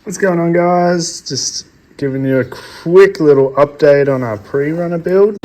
What's going on, guys? Just giving you a quick little update on our Prerunner build.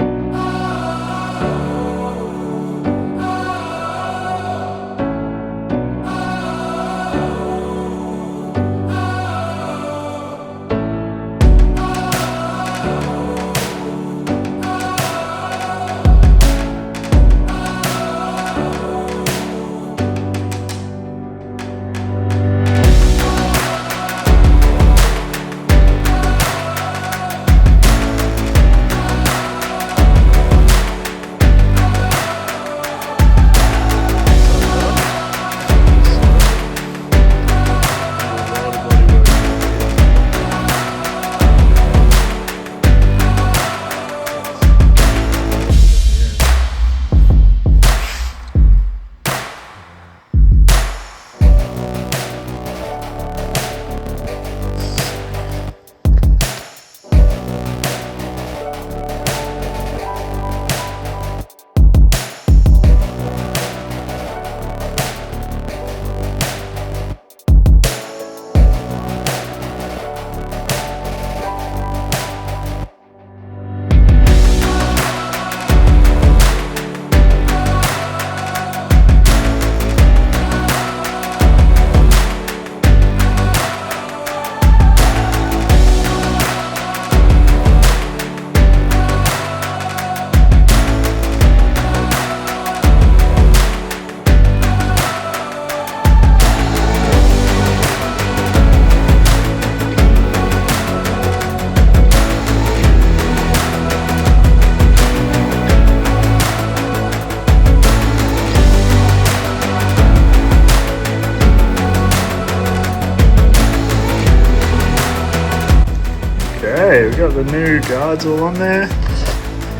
Okay, we've got the new guards all on there,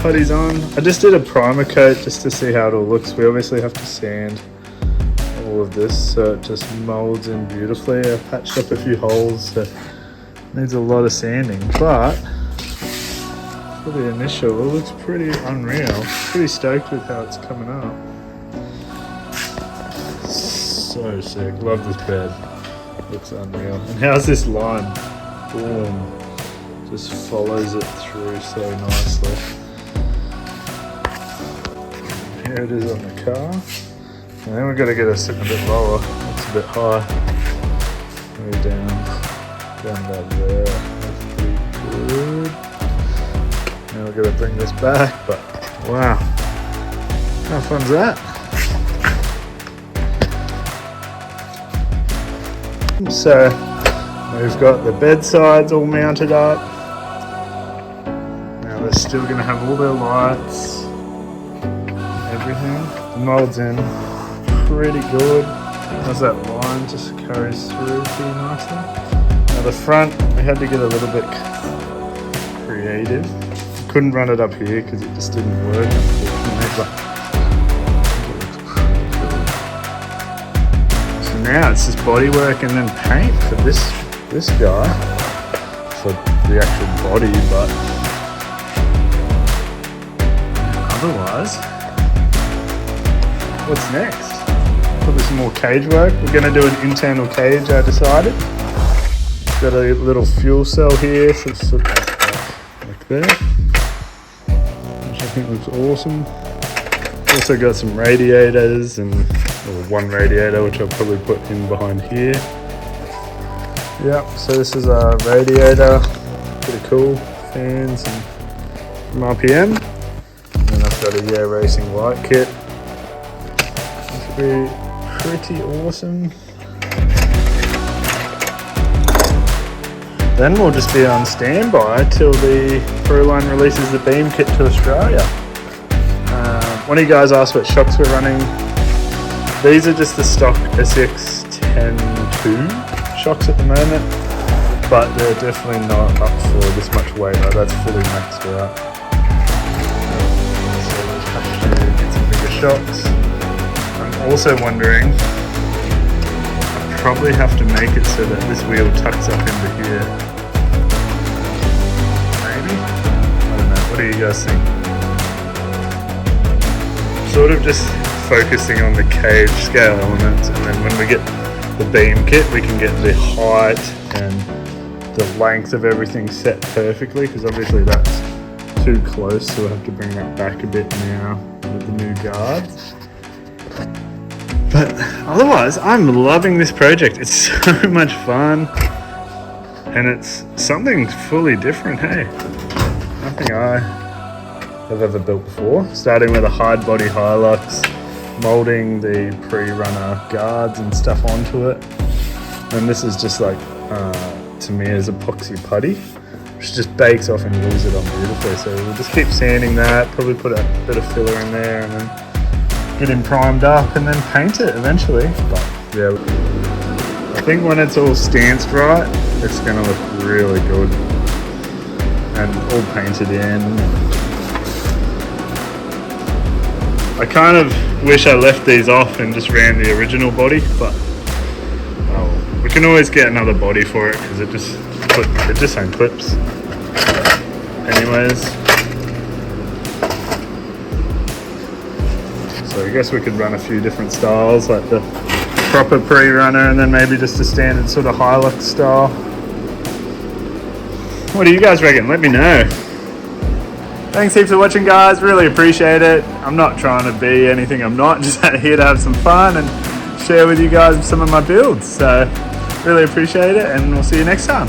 putty's on. I just did a primer coat just to see how it all looks. We obviously have to sand all of this so it just molds in beautifully. I patched up a few holes, so it needs a lot of sanding, but for the initial, it looks pretty unreal. Pretty stoked with how it's coming up. So sick, love this bed. Looks unreal. And how's this line? Boom. Just follows it through so nicely. Here it is on the car. And then we've got to get it sitting a bit lower. It's a bit high. Way down about there. That's pretty good. Now we've got to bring this back, but wow. How fun's that? So we've got the bed sides all mounted up. Now they're still going to have all their lights, everything. The mold's in pretty good. As that line just carries through pretty nicely. Now the front, we had to get a little bit creative. Couldn't run it up here because it just didn't work, unfortunately, but it looks pretty cool. So now it's just bodywork and then paint for this guy, for the actual body, but otherwise, what's next? Probably some more cage work. We're going to do an internal cage, I decided. Got a little fuel cell here, so it's sort of like there, which I think looks awesome. Also got some radiators, and one radiator which I'll probably put in behind here. Yep, so this is our radiator, pretty cool, fans and from RPM. And then I've got a Yeah Racing light kit. This should be pretty awesome. Then we'll just be on standby till the Proline releases the beam kit to Australia. One of you guys asked what shocks we're running. These are just the stock SX 10.2 shocks at the moment, but they're definitely not up for this much weight. Like, that's fully maxed out. So we'll have to get some bigger shocks. I'm also wondering, I probably have to make it so that this wheel tucks up into here. Maybe? I don't know. What do you guys think? Sort of just focusing on the cage scale elements, and then when we get the beam kit, we can get the height and the length of everything set perfectly, because obviously that's too close, so we'll have to bring that back a bit now with the new guards. But otherwise, I'm loving this project. It's so much fun, and it's something fully different, hey? Nothing I have ever built before. Starting with a hide body Hilux, molding the Prerunner guards and stuff onto it. And this is just like, to me, is epoxy putty, which just bakes off and glues it on beautifully. So we'll just keep sanding that, probably put a bit of filler in there, and then get him primed up and then paint it eventually. But yeah, I think when it's all stanced right, it's gonna look really good and all painted in. I kind of wish I left these off and just ran the original body, but we can always get another body for it because it just unclips. Anyways, so I guess we could run a few different styles, like the proper Prerunner and then maybe just a standard sort of Hilux style. What do you guys reckon? Let me know. Thanks heaps for watching, guys. Really appreciate it. I'm not trying to be anything I'm not, just here to have some fun and share with you guys some of my builds. So really appreciate it, and we'll see you next time.